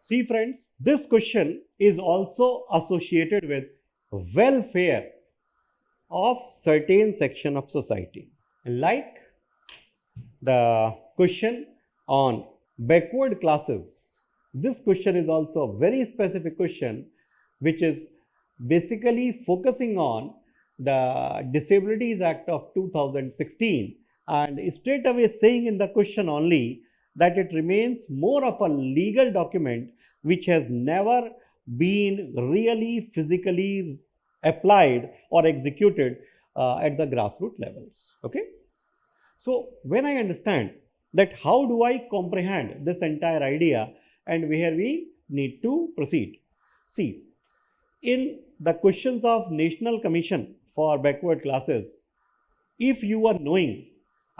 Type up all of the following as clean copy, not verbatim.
See friends, this question is also associated with welfare of certain section of society. Like the question on backward classes, this question is also a very specific question which is basically focusing on the Disabilities Act of 2016 and straight away saying in the question only that it remains more of a legal document which has never been really physically applied or executed at the grassroots levels. Okay. So when I understand that, how do I comprehend this entire idea and where we need to proceed? See, in the questions of National Commission for Backward Classes, if you are knowing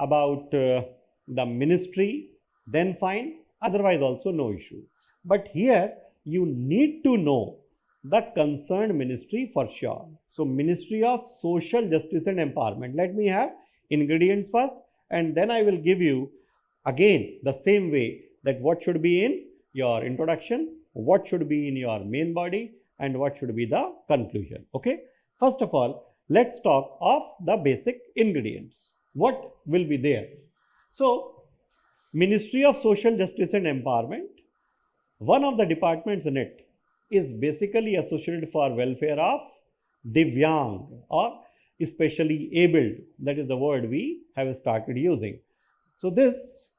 about the ministry, then fine, otherwise also no issue. But here you need to know the concerned ministry for sure. So Ministry of Social Justice and Empowerment. Let me have ingredients first and then I will give you again the same way that what should be in your introduction, what should be in your main body and what should be the conclusion. Okay. First of all, let's talk of the basic ingredients. What will be there? So Ministry of Social Justice and Empowerment, one of the departments in it is basically associated for welfare of Divyang or especially abled. That is the word we have started using. So this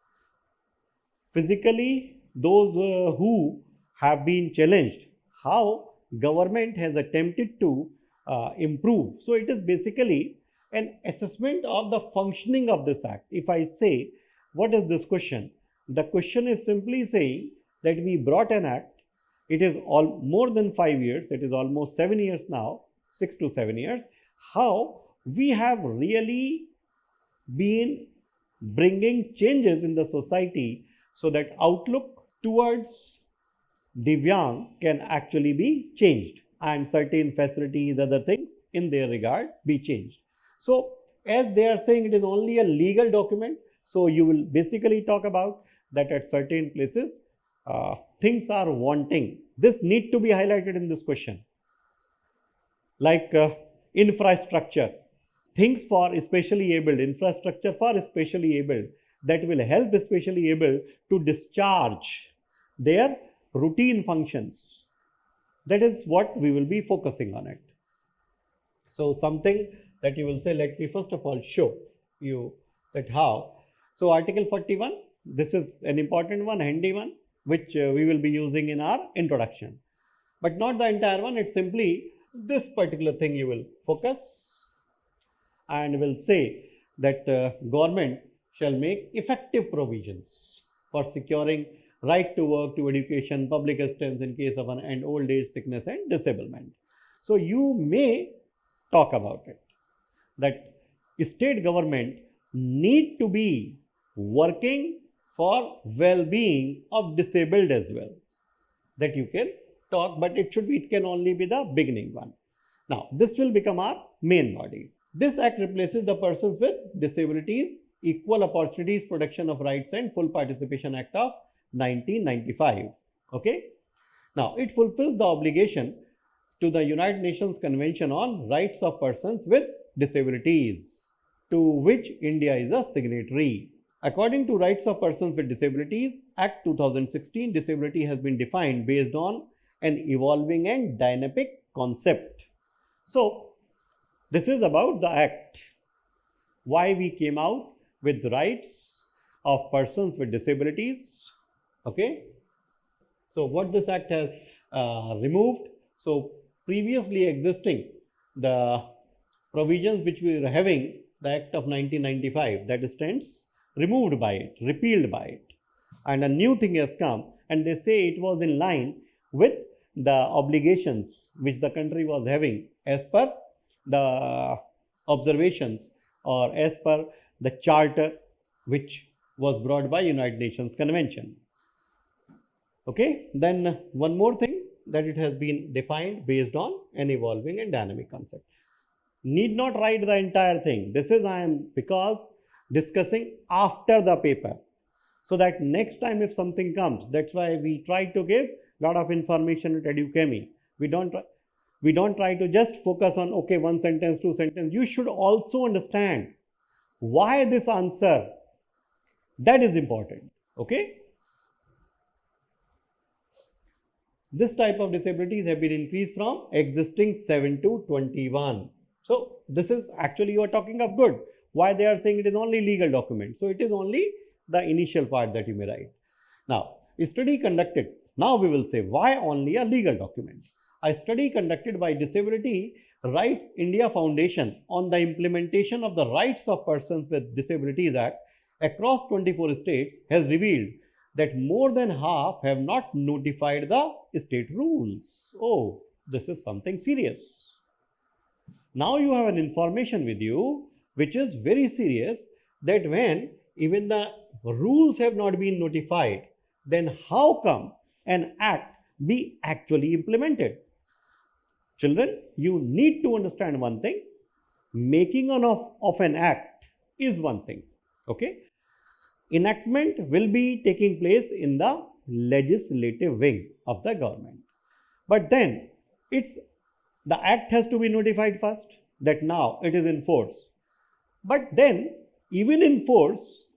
physically those who have been challenged, how government has attempted to improve. So it is basically an assessment of the functioning of this act. If I say, what is this question? The question is simply saying that we brought an act. It is all more than 5 years. It is almost 7 years now, 6 to 7 years. How we have really been bringing changes in the society so that outlook towards Divyang can actually be changed and certain facilities, other things in their regard be changed. So as they are saying it is only a legal document, so you will basically talk about that at certain places things are wanting. This need to be highlighted in this question. Like infrastructure, things for especially abled, infrastructure for especially abled that will help especially able to discharge their routine functions. That is what we will be focusing on it. So something that you will say, let me first of all show you that how. So Article 41, this is an important one, handy one, which we will be using in our introduction. But not the entire one, it's simply this particular thing you will focus and will say that government shall make effective provisions for securing right to work, to education, public assistance in case of an old age, sickness and disablement. So you may talk about it, that state government need to be working for well-being of disabled as well. That you can talk, but it can only be the beginning one. Now this will become our main body. This act replaces the Persons with Disabilities, Equal Opportunities, Protection of Rights and Full Participation Act of 1995. Okay. Now it fulfills the obligation to the United Nations Convention on Rights of Persons with Disabilities, to which India is a signatory. According to Rights of Persons with Disabilities Act 2016, disability has been defined based on an evolving and dynamic concept. So this is about the act, why we came out with the rights of persons with disabilities. Okay. So what this act has removed. So previously existing the provisions which we were having, the Act of 1995, that stands removed by it, repealed by it, and a new thing has come, and they say it was in line with the obligations which the country was having as per the observations or as per the charter which was brought by United Nations Convention. Okay, then one more thing, that it has been defined based on an evolving and dynamic concept. Need not write the entire thing. This is I am because discussing after the paper, so that next time if something comes, that's why we try to give lot of information at Edukemy. We don't try to just focus on, okay, one sentence, two sentences. You should also understand why this answer. That is important. Okay. This type of disabilities have been increased from existing 7 to 21. So this is actually, you are talking of good. Why they are saying it is only legal document. So it is only the initial part that you may write. Now, a study conducted. Now we will say why only a legal document. A study conducted by Disability Rights India Foundation on the implementation of the Rights of Persons with Disabilities Act across 24 states has revealed that more than half have not notified the state rules. Oh, this is something serious. Now you have an information with you which is very serious, that when even the rules have not been notified, then how come an act be actually implemented? Children, you need to understand one thing. Making of an act is one thing. Okay? Enactment will be taking place in the legislative wing of the government. But then the act has to be notified first, that now it is in force. But then even in force,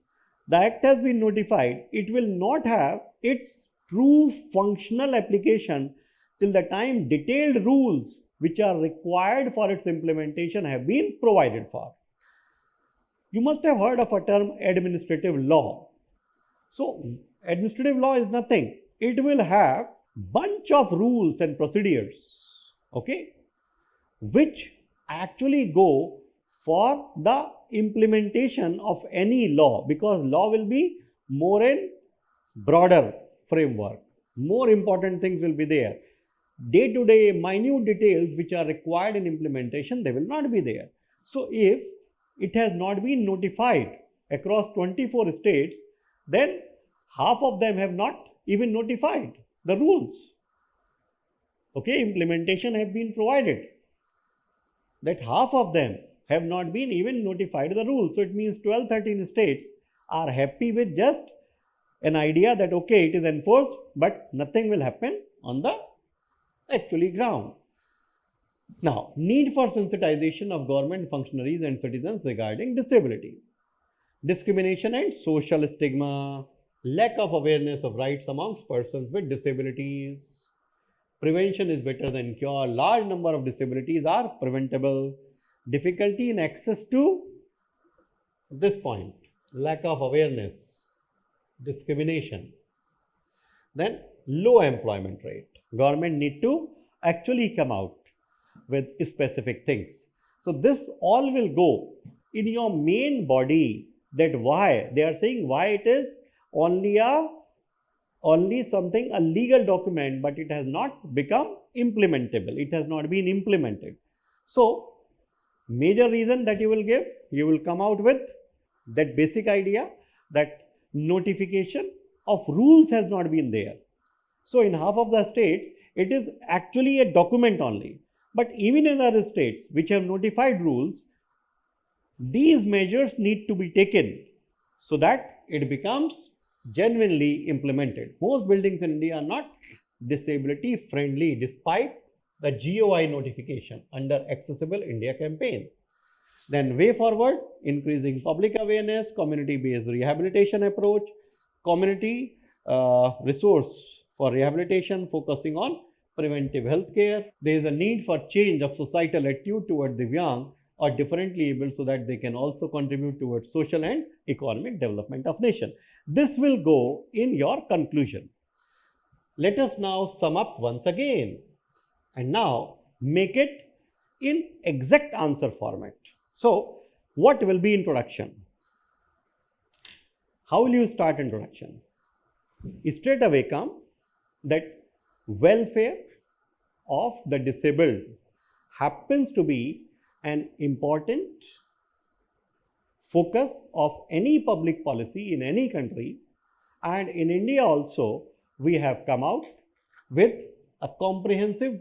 the act has been notified, it will not have its true functional application till the time detailed rules which are required for its implementation have been provided for. You must have heard of a term administrative law. So administrative law is nothing. It will have bunch of rules and procedures, okay, which actually go for the implementation of any law, because law will be more in broader framework. More important things will be there. Day-to-day minute details which are required in implementation, they will not be there. So if it has not been notified across 24 states, then half of them have not even notified the rules. Okay, implementation have been provided. That half of them have not been even notified the rules. So it means 12-13 states are happy with just an idea that okay, it is enforced, but nothing will happen on the actually ground. Now, need for sensitization of government functionaries and citizens regarding disability. Discrimination and social stigma. Lack of awareness of rights amongst persons with disabilities. Prevention is better than cure. Large number of disabilities are preventable. Difficulty in access to this point. Lack of awareness. Discrimination. Then low employment rate. Government need to actually come out with specific things. So this all will go in your main body, that why they are saying why it is only something, a legal document, but it has not become implementable. It has not been implemented. So major reason that you will give, you will come out with that basic idea that notification of rules has not been there. So in half of the states, it is actually a document only. But even in other states which have notified rules, these measures need to be taken so that it becomes genuinely implemented. Most buildings in India are not disability friendly despite the GOI notification under Accessible India campaign. Then way forward, increasing public awareness, community-based rehabilitation approach, community resource for rehabilitation focusing on preventive health care. There is a need for change of societal attitude toward Divyang or differently able so that they can also contribute towards social and economic development of nation. This will go in your conclusion. Let us now sum up once again and now make it in exact answer format. So what will be introduction? How will you start introduction? Straight away come that welfare of the disabled happens to be an important focus of any public policy in any country, and in India also we have come out with a comprehensive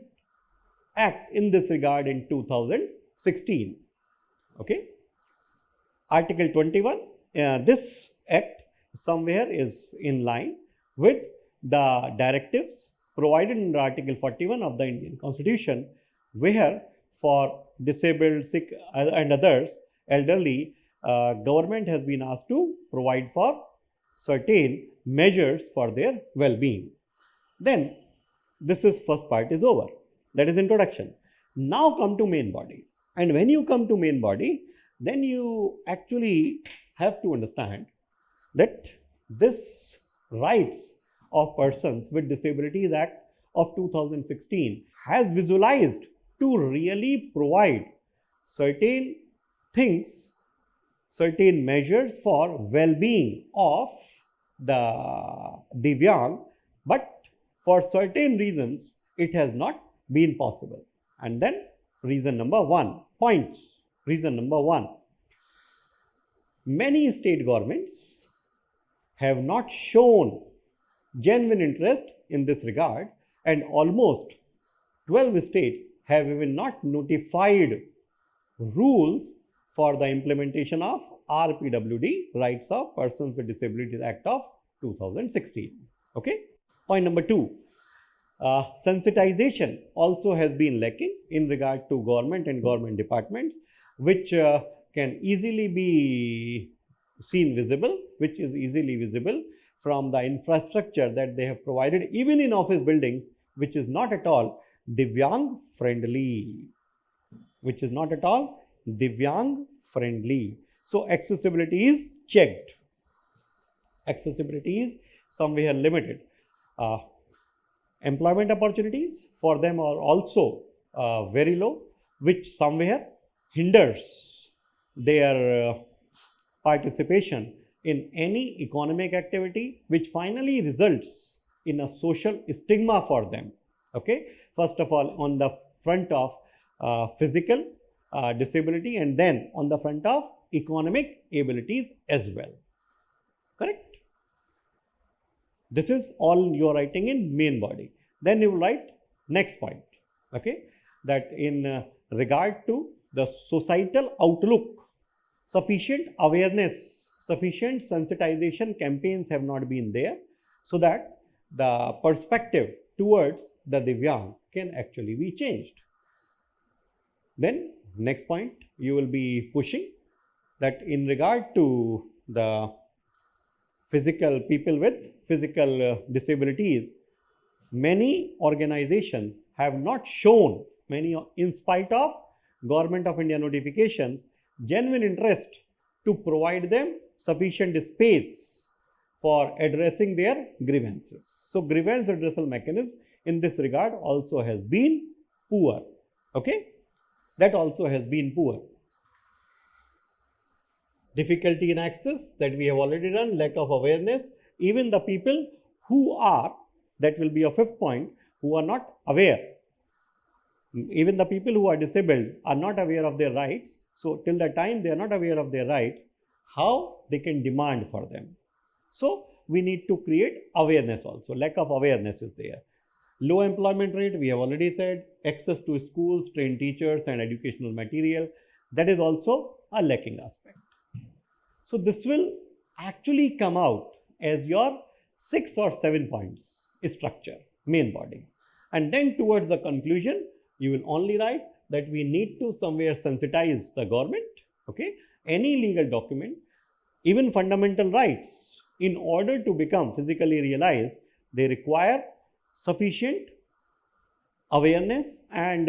act in this regard in 2016. Okay, Article 21, this act somewhere is in line with the directives provided in Article 41 of the Indian Constitution, where for disabled, sick and others, elderly, government has been asked to provide for certain measures for their well-being. Then this is first part is over. That is introduction. Now come to main body. And when you come to main body, then you actually have to understand that this rights of persons with Disabilities Act of 2016 has visualized to really provide certain things, certain measures for well-being of the Divyang, but for certain reasons it has not been possible. And then reason number one, points. Reason number one, many state governments have not shown genuine interest in this regard, and almost 12 states have even not notified rules for the implementation of RPWD, Rights of Persons with Disabilities Act of 2016. Okay. Point number two, sensitization also has been lacking in regard to government and government departments, which can easily be seen visible, which is easily visible from the infrastructure that they have provided even in office buildings, which is not at all Divyang friendly, which is not at all Divyang friendly. So accessibility is checked. Accessibility is somewhere limited. Employment opportunities for them are also very low, which somewhere hinders their participation in any economic activity, which finally results in a social stigma for them. Okay, first of all on the front of physical disability, and then on the front of economic abilities as well. Correct? This is all you are writing in main body. Then you write next point, okay, that in regard to the societal outlook, sufficient awareness, sufficient sensitization campaigns have not been there, so that the perspective towards the Divyang can actually be changed. Then next point you will be pushing that in regard to the physical people with physical disabilities, many organizations have not shown, in spite of Government of India notifications, genuine interest to provide them sufficient space for addressing their grievances. So grievance redressal mechanism in this regard also has been poor. Okay, that also has been poor. Difficulty in access, that we have already done. Lack of awareness, even the people who are, that will be a fifth point, who are not aware, even the people who are disabled are not aware of their rights. So till the time they are not aware of their rights, how they can demand for them? So we need to create awareness also. Lack of awareness is there. Low employment rate, we have already said. Access to schools, trained teachers and educational material, that is also a lacking aspect. So this will actually come out as your 6 or 7 points structure, main body. And then towards the conclusion, you will only write that we need to somewhere sensitize the government, okay, any legal document, even fundamental rights, in order to become physically realized, they require sufficient awareness and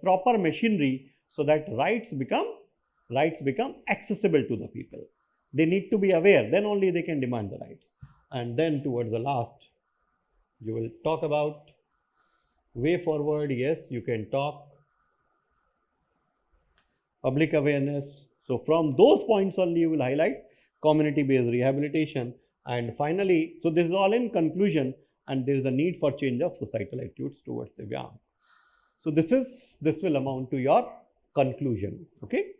proper machinery, so that rights become accessible to the people. They need to be aware, then only they can demand the rights. And then towards the last, you will talk about way forward. Yes, you can talk public awareness. So from those points only you will highlight community-based rehabilitation. And finally, so this is all in conclusion, and there is a need for change of societal attitudes towards Divyang. So this will amount to your conclusion. Okay.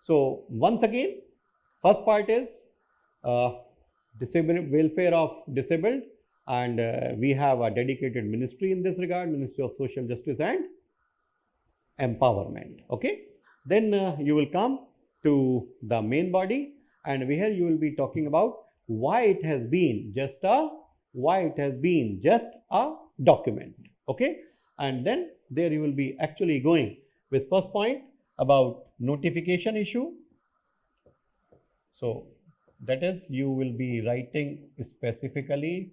So once again, first part is welfare of disabled, and we have a dedicated ministry in this regard, Ministry of Social Justice and Empowerment. Okay. Then you will come to the main body, and here you will be talking about why it has been just a document. Okay, and then there you will be actually going with first point about notification issue. So that is, you will be writing specifically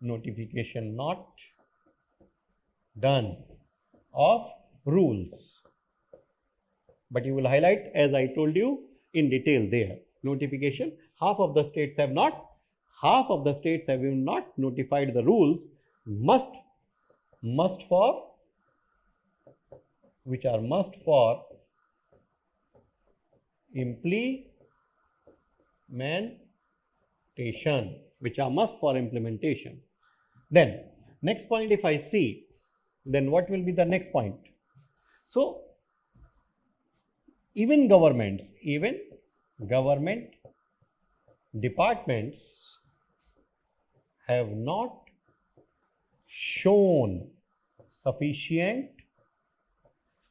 notification not done of rules, but you will highlight, as I told you in detail there, notification. Half of the states have not notified the rules must for implementation, Then next point, if I see, then what will be the next point? So even government departments have not shown sufficient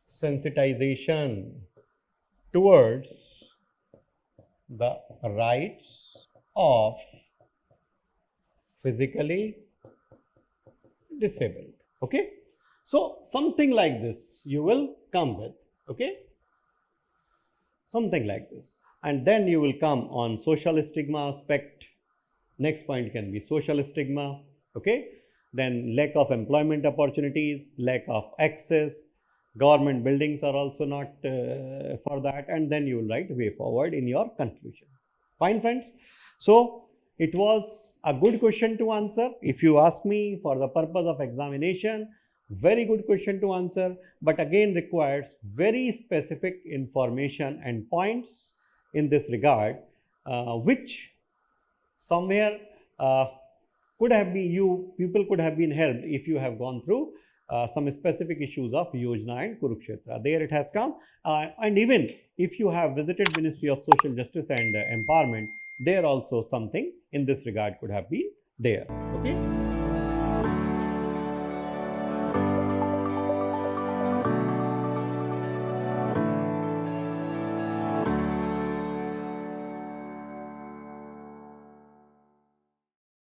sensitization towards the rights of physically disabled. Okay, so something like this you will come with. Okay, something like this, and then you will come on social stigma aspect. Next point can be social stigma. Okay, then lack of employment opportunities, lack of access, government buildings are also not for that, and then you will write way forward in your conclusion. Fine, friends. So it was a good question to answer. If you ask me, for the purpose of examination, very good question to answer, but again requires very specific information and points in this regard, which somewhere could have been, people could have been helped if you have gone through some specific issues of Yojana and Kurukshetra. There it has come, and even if you have visited Ministry of Social Justice and Empowerment, there also something in this regard could have been there. Okay.